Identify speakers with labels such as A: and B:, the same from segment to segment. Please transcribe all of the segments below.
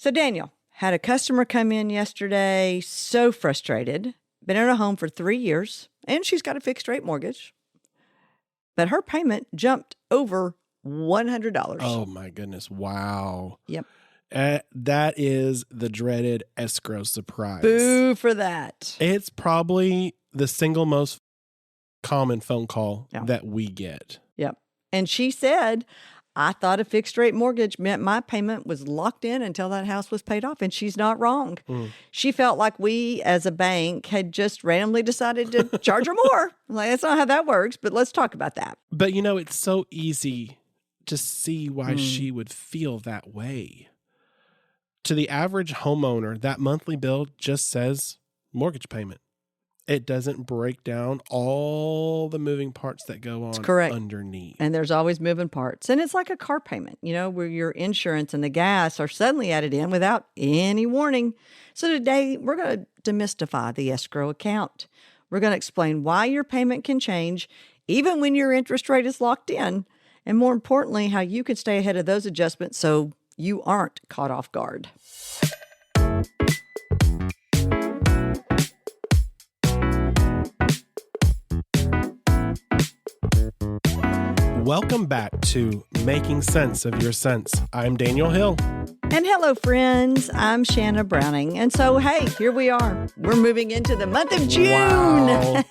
A: So Daniel, had a customer come in yesterday, so frustrated, been in a home for 3 years, and she's got a fixed rate mortgage, but her payment jumped over $100.
B: Oh my goodness. Wow.
A: Yep.
B: That is the dreaded escrow surprise.
A: Boo for that.
B: It's probably the single most common phone call that we get.
A: Yep. And she said, I thought a fixed rate mortgage meant my payment was locked in until that house was paid off. And she's not wrong. She felt like we as a bank had just randomly decided to charge her more. Like, that's not how that works, but let's talk about that.
B: But you know, it's so easy to see why she would feel that way. To the average homeowner, that monthly bill just says mortgage payment. It doesn't break down all the moving parts that go on underneath.
A: And there's always moving parts. And it's like a car payment, you know, where your insurance and the gas are suddenly added in without any warning. So today we're going to demystify the escrow account. We're going to explain why your payment can change even when your interest rate is locked in. And more importantly, how you can stay ahead of those adjustments so you aren't caught off guard.
B: Welcome back to Making Sense of Your Sense. I'm Daniel Hill.
A: And hello, friends. I'm Shanna Browning. And so, hey, here we are. We're moving into the month of June.
B: Wow.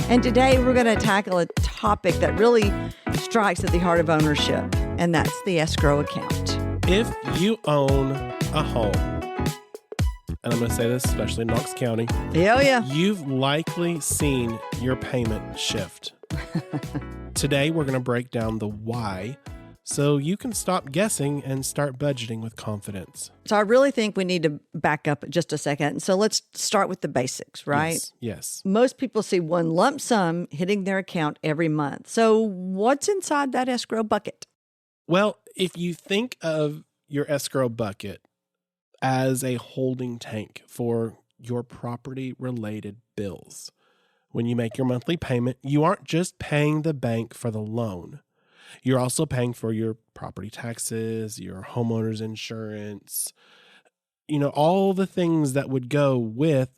A: And today we're going to tackle a topic that really strikes at the heart of ownership, and that's the escrow account.
B: If you own a home, and I'm going to say this, especially in Knox County, you've likely seen your payment shift. Today, we're going to break down the why so you can stop guessing and start budgeting with confidence.
A: So I really think we need to back up just a second. So let's start with the basics, right?
B: Yes.
A: Most people see one lump sum hitting their account every month. So what's inside that escrow bucket?
B: Well, if you think of your escrow bucket as a holding tank for your property-related bills, when you make your monthly payment, you aren't just paying the bank for the loan. You're also paying for your property taxes, your homeowner's insurance, you know, all the things that would go with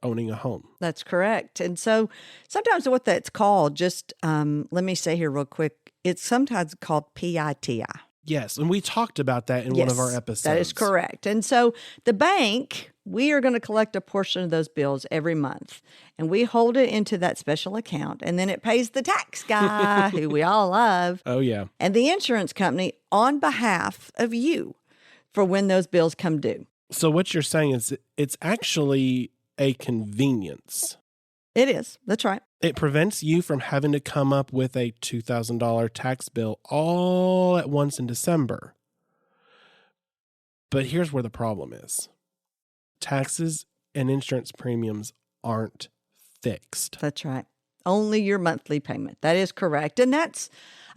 B: owning a home.
A: That's correct. And so sometimes what that's called, just let me say here real quick, it's sometimes called PITI.
B: Yes, and we talked about that in one of our episodes.
A: That is correct. And so the bank, we are going to collect a portion of those bills every month, and we hold it into that special account, and then it pays the tax guy, who we all love.
B: Oh, yeah.
A: And the insurance company on behalf of you for when those bills come due.
B: So what you're saying is it's actually a convenience.
A: It is. That's right.
B: It prevents you from having to come up with a $2,000 tax bill all at once in December. But here's where the problem is. Taxes and insurance premiums aren't fixed.
A: That's right. Only your monthly payment. That is correct. And I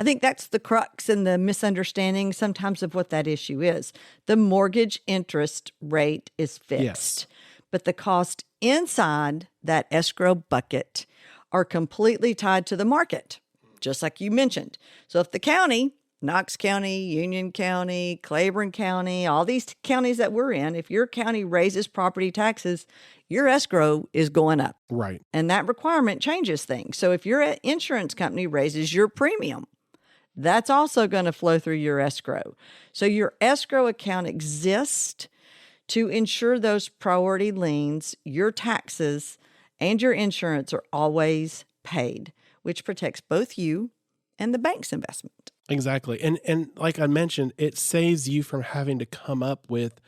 A: think that's the crux and the misunderstanding sometimes of what that issue is. The mortgage interest rate is fixed.
B: Yes.
A: But the cost inside that escrow bucket are completely tied to the market, just like you mentioned. So if the county, Knox County, Union County, Claiborne County, all these counties that we're in, if your county raises property taxes, your escrow is going up.
B: Right.
A: And that requirement changes things. So if your insurance company raises your premium, that's also going to flow through your escrow. So your escrow account exists to ensure those priority liens, your taxes, and your insurance are always paid, which protects both you and the bank's investment.
B: Exactly. And like I mentioned, it saves you from having to come up with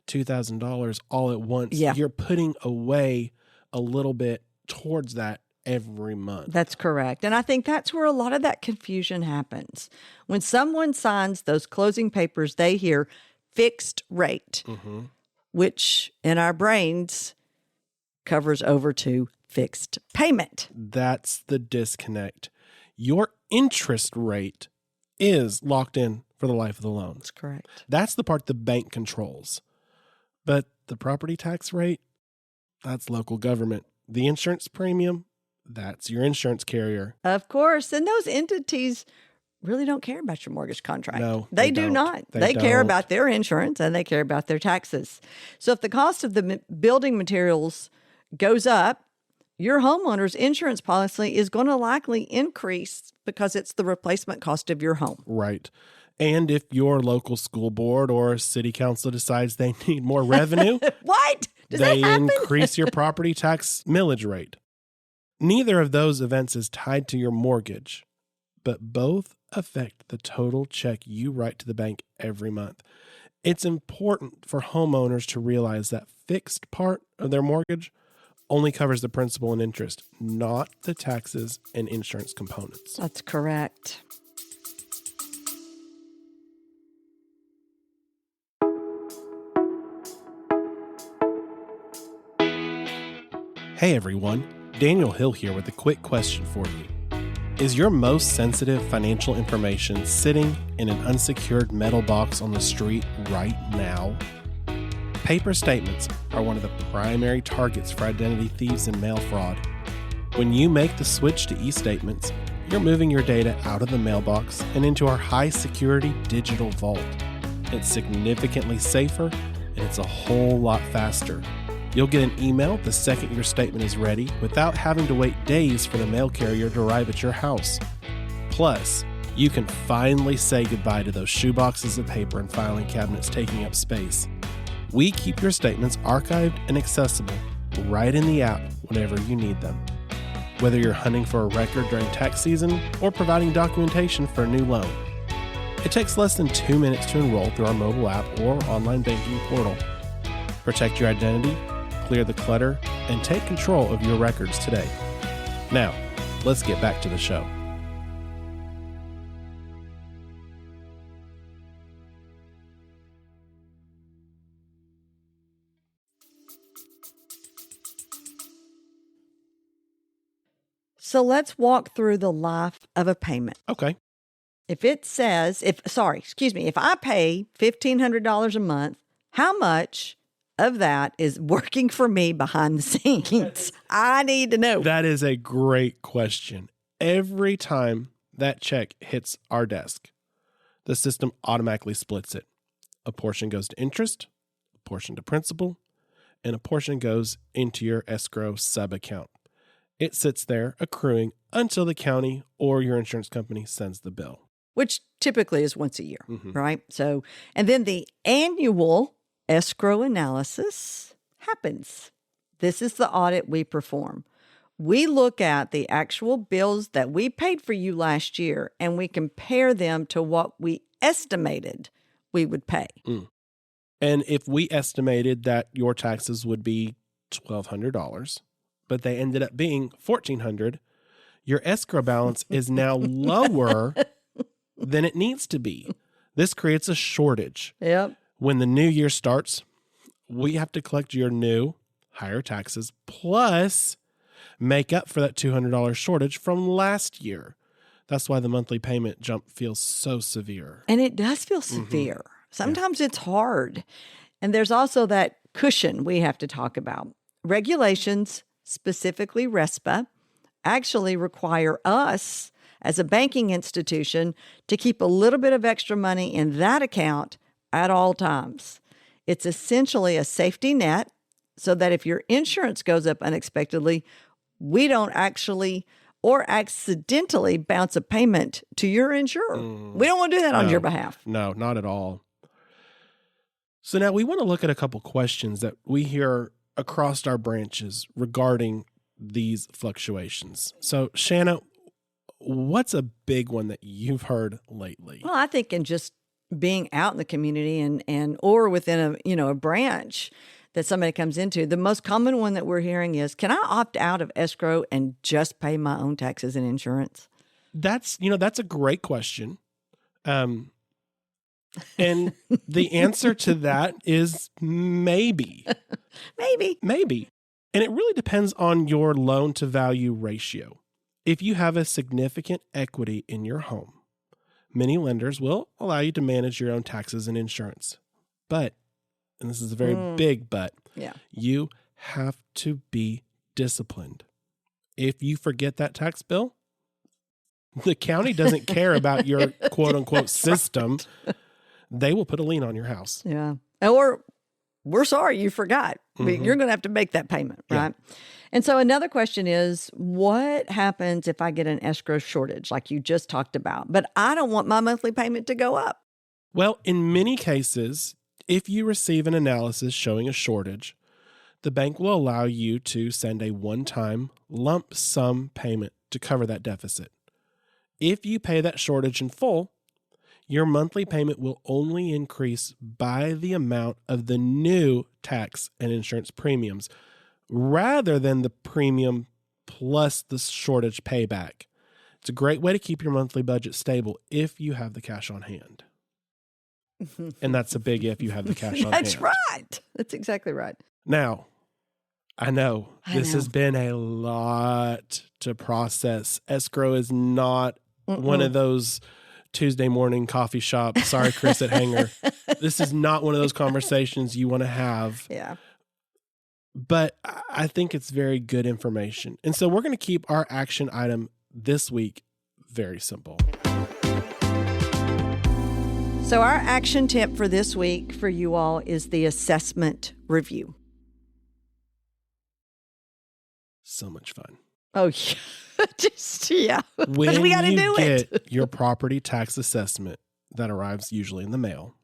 B: $2,000 all at once.
A: Yeah.
B: You're putting away a little bit towards that every month.
A: That's correct. And I think that's where a lot of that confusion happens. When someone signs those closing papers, they hear fixed rate, which in our brains covers over to fixed payment.
B: That's the disconnect. Your interest rate is locked in for the life of the loan.
A: That's correct.
B: That's the part the bank controls. But the property tax rate, that's local government. The insurance premium, that's your insurance carrier.
A: Of course. And those entities really don't care about your mortgage contract.
B: No,
A: they
B: they
A: do
B: don't.
A: not.
B: They
A: care
B: don't.
A: about their insurance and they care about their taxes. So if the cost of the building materials goes up, your homeowner's insurance policy is going to likely increase because it's the replacement cost of your home.
B: Right. And if your local school board or city council decides they need more revenue,
A: What? Does
B: they
A: that happen?
B: increase your property tax millage rate. Neither of those events is tied to your mortgage, but both affect the total check you write to the bank every month. It's important for homeowners to realize that fixed part of their mortgage only covers the principal and interest, not the taxes and insurance components.
A: That's correct.
B: Hey everyone, Daniel Hill here with a quick question for you. Is your most sensitive financial information sitting in an unsecured metal box on the street right now? Paper statements are one of the primary targets for identity thieves and mail fraud. When you make the switch to e-statements, you're moving your data out of the mailbox and into our high-security digital vault. It's significantly safer, and it's a whole lot faster. You'll get an email the second your statement is ready without having to wait days for the mail carrier to arrive at your house. Plus, you can finally say goodbye to those shoeboxes of paper and filing cabinets taking up space. We keep your statements archived and accessible right in the app whenever you need them. Whether you're hunting for a record during tax season or providing documentation for a new loan. It takes less than 2 minutes to enroll through our mobile app or online banking portal. Protect your identity, clear the clutter, and take control of your records today. Now, let's get back to the show.
A: So let's walk through the life of a payment.
B: Okay.
A: If I pay $1,500 a month, how much of that is working for me behind the scenes? I need to know.
B: That is a great question. Every time that check hits our desk, the system automatically splits it. A portion goes to interest, a portion to principal, and a portion goes into your escrow sub-account. It sits there accruing until the county or your insurance company sends the bill.
A: Which typically is once a year, right? So, and then the annual escrow analysis happens. This is the audit we perform. We look at the actual bills that we paid for you last year and we compare them to what we estimated we would pay.
B: And if we estimated that your taxes would be $1,200, but they ended up being $1,400, your escrow balance is now lower than it needs to be. This creates a shortage.
A: Yep.
B: When the new year starts, we have to collect your new higher taxes plus make up for that $200 shortage from last year. That's why the monthly payment jump feels so severe.
A: And it does feel severe. Sometimes it's hard. And there's also that cushion we have to talk about. Regulations, specifically RESPA, actually require us as a banking institution to keep a little bit of extra money in that account at all times. It's essentially a safety net so that if your insurance goes up unexpectedly, we don't actually or accidentally bounce a payment to your insurer. We don't want to do that on your behalf.
B: No, not at all. So now we want to look at a couple questions that we hear across our branches regarding these fluctuations. So Shanna, what's a big one that you've heard lately?
A: Well, I think in just being out in the community and or within a branch that somebody comes into, the most common one that we're hearing is, can I opt out of escrow and just pay my own taxes and insurance?
B: That's a great question. And the answer to that is maybe. Maybe. And it really depends on your loan to value ratio. If you have a significant equity in your home, many lenders will allow you to manage your own taxes and insurance. But, and this is a very big but, you have to be disciplined. If you forget that tax bill, The county doesn't care about your quote unquote system. They will put a lien on your house.
A: Yeah. Or we're sorry you forgot.
B: Mm-hmm.
A: You're going to have to make that payment, right? Yeah. And so another question is, what happens if I get an escrow shortage like you just talked about, but I don't want my monthly payment to go up?
B: Well, in many cases, if you receive an analysis showing a shortage, the bank will allow you to send a one-time lump sum payment to cover that deficit. If you pay that shortage in full, your monthly payment will only increase by the amount of the new tax and insurance premiums, rather than the premium plus the shortage payback. It's a great way to keep your monthly budget stable if you have the cash on hand. And that's a big if you have the cash on hand.
A: That's right. That's exactly right.
B: Now, I know this has been a lot to process. Escrow is not one of those Tuesday morning coffee shop, sorry, Chris at Hanger. This is not one of those conversations you want to have.
A: Yeah.
B: But I think it's very good information. And so we're going to keep our action item this week very simple.
A: So our action tip for this week for you all is the assessment review.
B: So much fun.
A: Oh, yeah. Yeah.
B: When
A: we gotta
B: you
A: do
B: get
A: it.
B: your property tax assessment that arrives usually in the mail,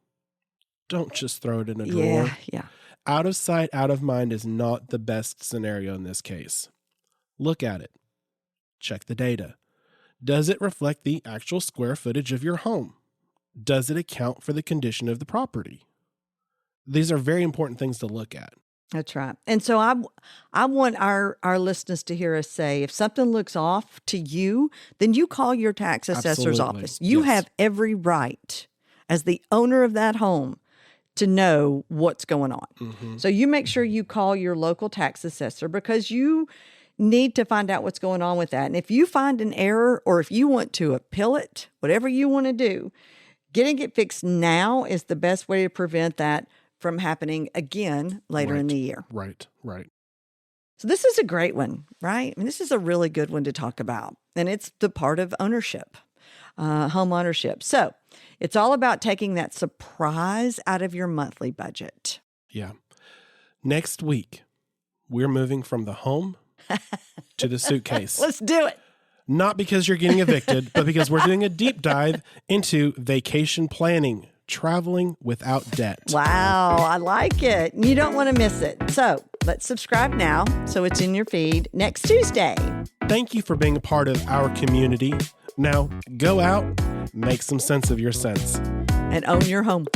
B: don't just throw it in a drawer.
A: Yeah.
B: Out of sight, out of mind is not the best scenario in this case. Look at it. Check the data. Does it reflect the actual square footage of your home? Does it account for the condition of the property? These are very important things to look at.
A: That's right. And so I want our listeners to hear us say, if something looks off to you, then you call your tax assessor's office. You have every right as the owner of that home to know what's going on. Mm-hmm. So you make sure you call your local tax assessor because you need to find out what's going on with that. And if you find an error or if you want to appeal it, whatever you want to do, getting it fixed now is the best way to prevent that from happening again later in the year.
B: Right.
A: So this is a great one, right? I mean, this is a really good one to talk about. And it's the part of ownership, home ownership. So it's all about taking that surprise out of your monthly budget.
B: Yeah. Next week, we're moving from the home to the suitcase.
A: Let's do it.
B: Not because you're getting evicted, but because we're doing a deep dive into vacation planning. Traveling without debt.
A: Wow, I like it. You don't want to miss it. So let's subscribe now so it's in your feed next Tuesday.
B: Thank you for being a part of our community. Now go out, make some sense of your sense.
A: And own your home.